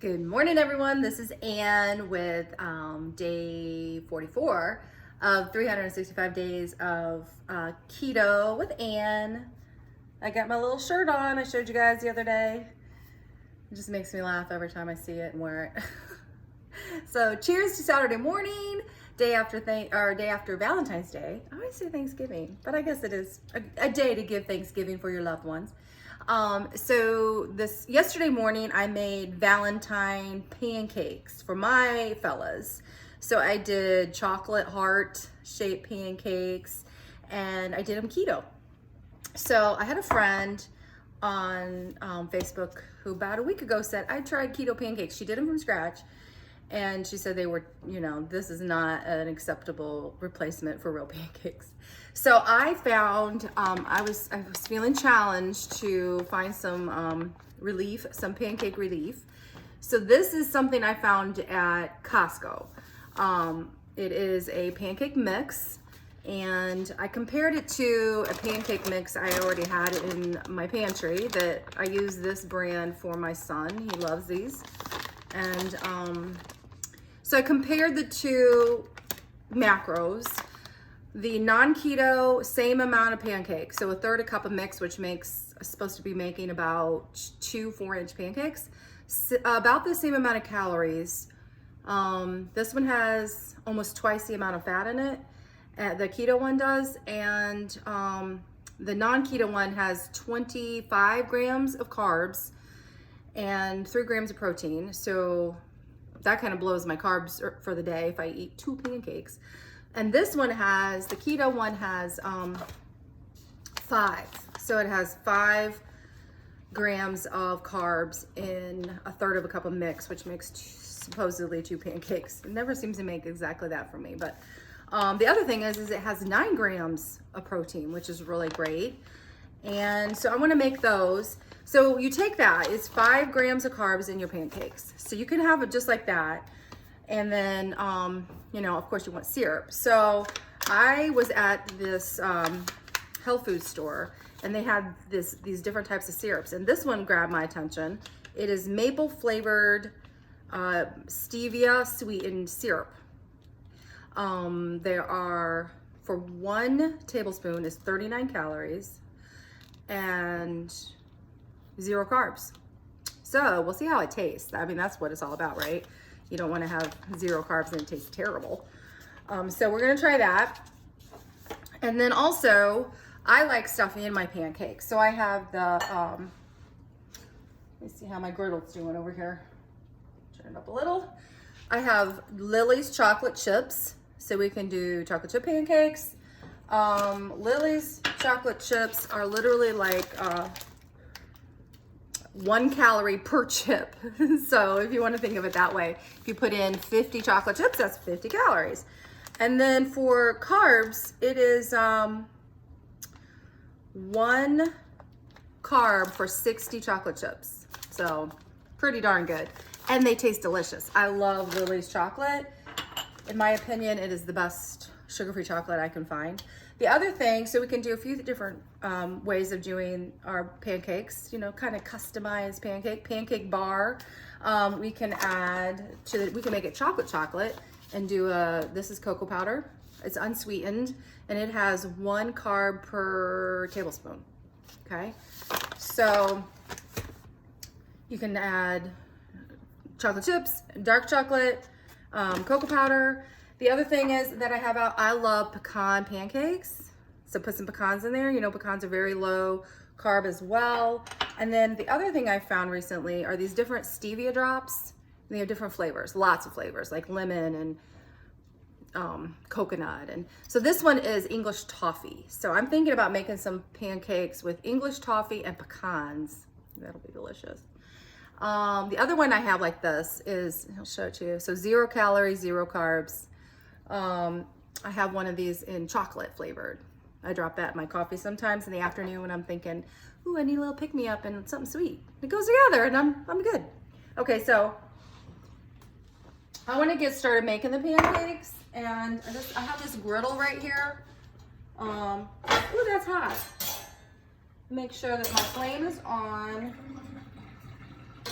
Good morning, everyone. This is Ann with day 44 of 365 days of keto with Ann. I got my little shirt on. I showed you guys the other day. It just makes me laugh every time I see it and wear it. So cheers to Saturday morning, day after Valentine's Day. I always say Thanksgiving, but I guess it is a day to give Thanksgiving for your loved ones. So yesterday morning I made Valentine pancakes for my fellas. So I did chocolate heart shaped pancakes and I did them keto. So I had a friend on Facebook who about a week ago said, I tried keto pancakes. She did them from scratch. And she said they were, this is not an acceptable replacement for real pancakes. So I found, I was feeling challenged to find some relief, some pancake relief. So this is something I found at Costco. It is a pancake mix, and I compared it to a pancake mix I already had in my pantry. That I use this brand for my son. He loves these. And so I compared the two macros. The non-keto, same amount of pancakes. So a third a cup of mix, which makes, supposed to be making about 2 4-inch pancakes. About the same amount of calories. This one has almost twice the amount of fat in it. The keto one does. And the non-keto one has 25 grams of carbs and 3 grams of protein. So that kind of blows my carbs for the day if I eat 2 pancakes. And this one has, the keto one has 5. So it has 5 grams of carbs in a third of a cup of mix, which makes supposedly 2 pancakes. It never seems to make exactly that for me. But the other thing is it has 9 grams of protein, which is really great. And so I want to make those. So you take that, it's 5 grams of carbs in your pancakes. So you can have it just like that. And then, of course you want syrup. So I was at this health food store and they had these different types of syrups. And this one grabbed my attention. It is maple flavored stevia sweetened syrup. There are, for 1 tablespoon is 39 calories and 0 carbs. So we'll see how it tastes. I mean, that's what it's all about, right? You don't want to have 0 carbs and it tastes terrible. So we're gonna try that. And then also, I like stuffing in my pancakes. So I have the, let me see how my griddle's doing over here. Turn it up a little. I have Lily's chocolate chips. So we can do chocolate chip pancakes. Lily's chocolate chips are literally like 1 calorie per chip. So if you want to think of it that way, if you put in 50 chocolate chips, that's 50 calories. And then for carbs, it is 1 carb for 60 chocolate chips. So pretty darn good. And they taste delicious. I love Lily's chocolate. In my opinion, it is the best sugar-free chocolate I can find. The other thing, so we can do a few different ways of doing our pancakes, kind of customized pancake bar. We can we can make it chocolate and do this is cocoa powder. It's unsweetened and it has 1 carb per tablespoon, okay? So you can add chocolate chips, dark chocolate, cocoa powder. The other thing is that I have out, I love pecan pancakes. So put some pecans in there. Pecans are very low carb as well. And then the other thing I found recently are these different stevia drops. They have different flavors, lots of flavors, like lemon and coconut. And so this one is English toffee. So I'm thinking about making some pancakes with English toffee and pecans. That'll be delicious. The other one I have like this is, I'll show it to you. So 0 calories, 0 carbs. I have one of these in chocolate flavored. I drop that in my coffee sometimes in the afternoon when I'm thinking, ooh, I need a little pick-me-up and something sweet. It goes together and I'm good. Okay, so I want to get started making the pancakes, and I have this griddle right here. Ooh, that's hot. Make sure that my flame is on.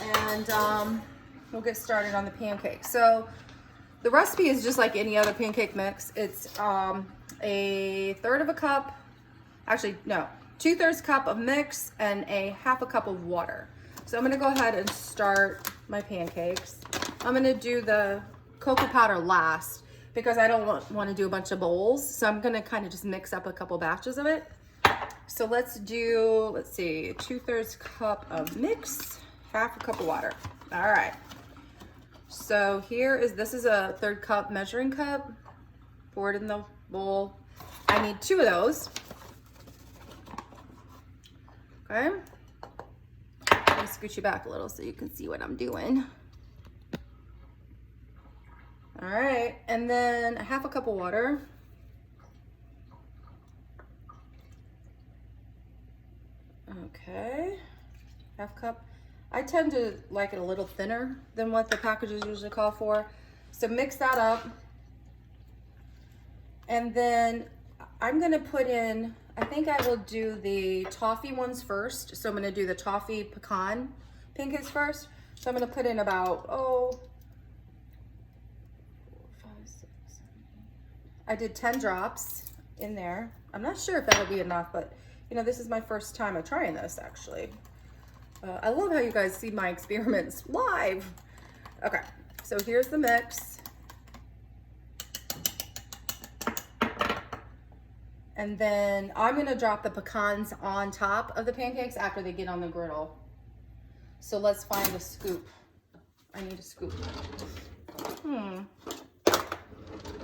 And we'll get started on the pancake. So the recipe is just like any other pancake mix. It's a third of a cup, actually no, 2/3 cup of mix and a half a cup of water. So I'm gonna go ahead and start my pancakes. I'm gonna do the cocoa powder last because I don't want to do a bunch of bowls. So I'm gonna kind of just mix up a couple batches of it. So let's do, let's see, 2/3 cup of mix, half a cup of water. All right. So this is a 1/3 cup measuring cup. Pour it in the bowl. I need 2 of those. Okay. Let me scooch you back a little so you can see what I'm doing. All right, and then a half a cup of water. Okay, half cup. I tend to like it a little thinner than what the packages usually call for. So mix that up. And then I'm gonna put in, I think I will do the toffee ones first. So I'm gonna do the toffee pecan pancakes first. So I'm gonna put in about, 4, 5, 6, 7, 8. I did 10 drops in there. I'm not sure if that'll be enough, but you know, this is my first time of trying this actually. I love how you guys see my experiments live. Okay, so here's the mix. And then I'm gonna drop the pecans on top of the pancakes after they get on the griddle. So let's find a scoop. I need a scoop.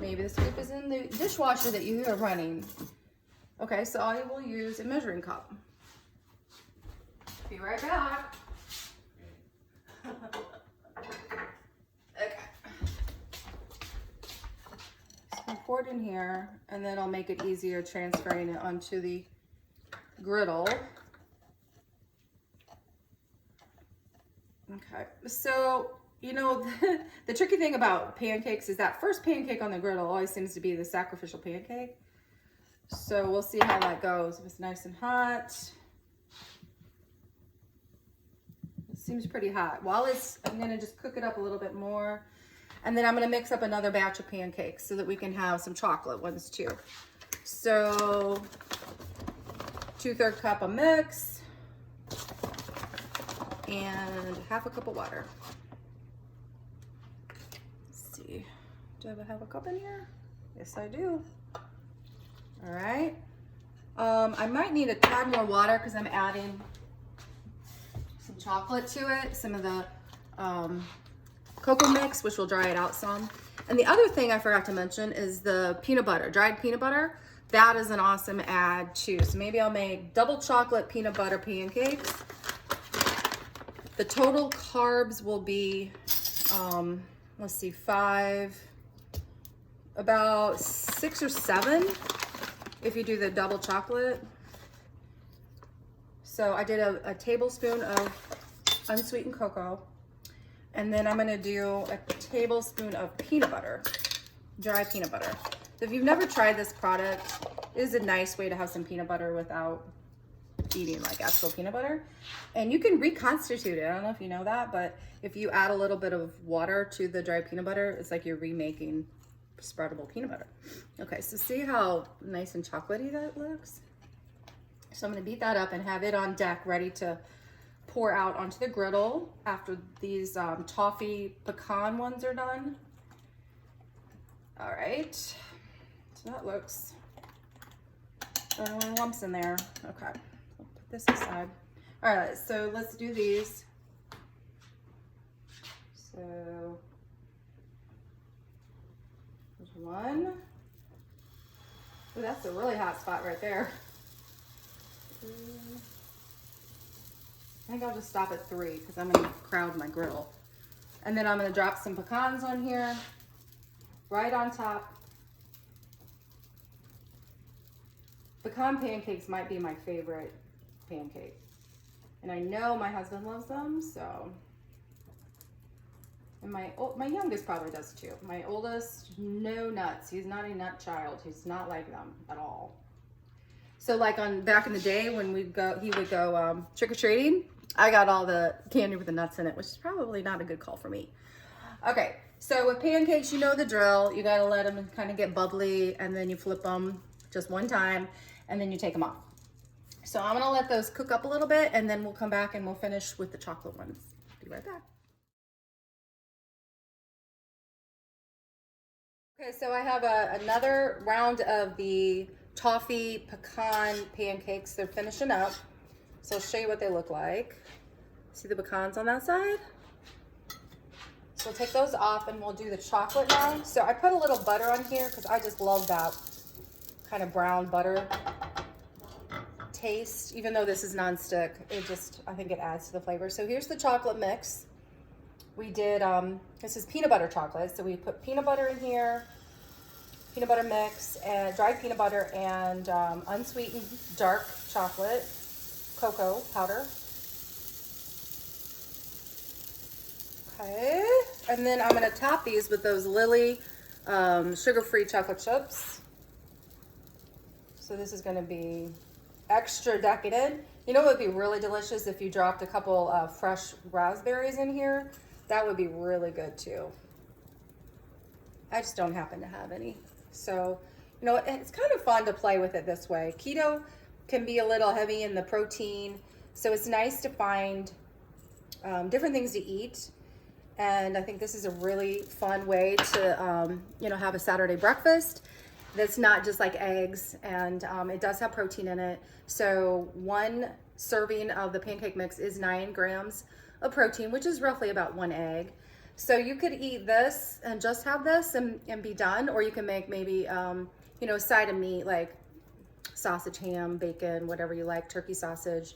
Maybe the scoop is in the dishwasher that you are running. Okay, so I will use a measuring cup. Be right back. Okay. So pour it in here, and then I'll make it easier transferring it onto the griddle. Okay, so you know the tricky thing about pancakes is that first pancake on the griddle always seems to be the sacrificial pancake. So we'll see how that goes. If it's nice and hot. Seems pretty hot. I'm gonna just cook it up a little bit more. And then I'm gonna mix up another batch of pancakes so that we can have some chocolate ones too. So 2/3 cup of mix and half a cup of water. Let's see, do I have a cup in here? Yes, I do. All right. I might need a tad more water because I'm adding some chocolate to it, some of the cocoa mix, which will dry it out some. And the other thing I forgot to mention is the peanut butter, dried peanut butter. That is an awesome add too. So maybe I'll make double chocolate peanut butter pancakes. The total carbs will be, let's see, about 6 or 7 if you do the double chocolate. So I did a tablespoon of unsweetened cocoa, and then I'm gonna do a tablespoon of peanut butter, dry peanut butter. So if you've never tried this product, it is a nice way to have some peanut butter without eating like actual peanut butter. And you can reconstitute it. I don't know if you know that, but if you add a little bit of water to the dry peanut butter, it's like you're remaking spreadable peanut butter. Okay, so see how nice and chocolatey that looks? So I'm gonna beat that up and have it on deck ready to pour out onto the griddle after these toffee pecan ones are done. All right, so that looks, there are no lumps in there. Okay, I'll put this aside. All right, so let's do these. So there's one. Oh, that's a really hot spot right there. I think I'll just stop at 3 because I'm gonna crowd my griddle. And then I'm gonna drop some pecans on here, right on top. Pecan pancakes might be my favorite pancake. And I know my husband loves them, so. And my youngest probably does too. My oldest, no nuts. He's not a nut child. He's not like them at all. So like back in the day when he would go trick-or-treating, I got all the candy with the nuts in it, which is probably not a good call for me. Okay, so with pancakes, you know the drill. You gotta let them kind of get bubbly, and then you flip them just one time, and then you take them off. So I'm gonna let those cook up a little bit, and then we'll come back and we'll finish with the chocolate ones. Be right back. Okay, so I have another round of the toffee pecan pancakes. They're finishing up. So I'll show you what they look like. See the pecans on that side? So we'll take those off and we'll do the chocolate now. So I put a little butter on here because I just love that kind of brown butter taste. Even though this is nonstick, I think it adds to the flavor. So here's the chocolate mix. We did, this is peanut butter chocolate. So we put peanut butter in here, peanut butter mix, and dried peanut butter, and unsweetened dark chocolate, cocoa powder. Okay, and then I'm gonna top these with those Lily sugar-free chocolate chips. So this is gonna be extra decadent. You know what would be really delicious if you dropped a couple fresh raspberries in here? That would be really good too. I just don't happen to have any. So, you know, it's kind of fun to play with it this way. Keto can be a little heavy in the protein, so it's nice to find different things to eat. And I think this is a really fun way to, you know, have a Saturday breakfast that's not just like eggs, and it does have protein in it. So one serving of the pancake mix is 9 grams of protein, which is roughly about 1 egg. So you could eat this and just have this and be done, or you can make maybe, you know, a side of meat like sausage, ham, bacon, whatever you like, turkey sausage,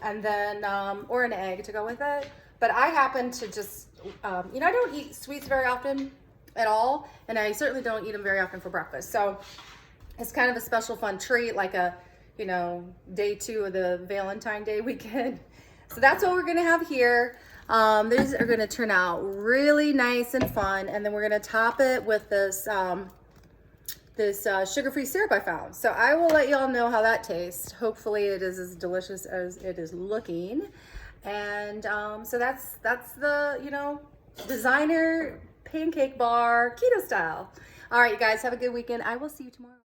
and then, or an egg to go with it. But I happen to just, you know, I don't eat sweets very often at all, and I certainly don't eat them very often for breakfast. So it's kind of a special fun treat, like a, you know, day 2 of the Valentine's Day weekend. So that's what we're gonna have here. These are gonna turn out really nice and fun, and then we're gonna top it with this sugar-free syrup I found. So I will let y'all know how that tastes. Hopefully it is as delicious as it is looking. And so that's the, you know, designer pancake bar keto style. All right, you guys, have a good weekend. I will see you tomorrow.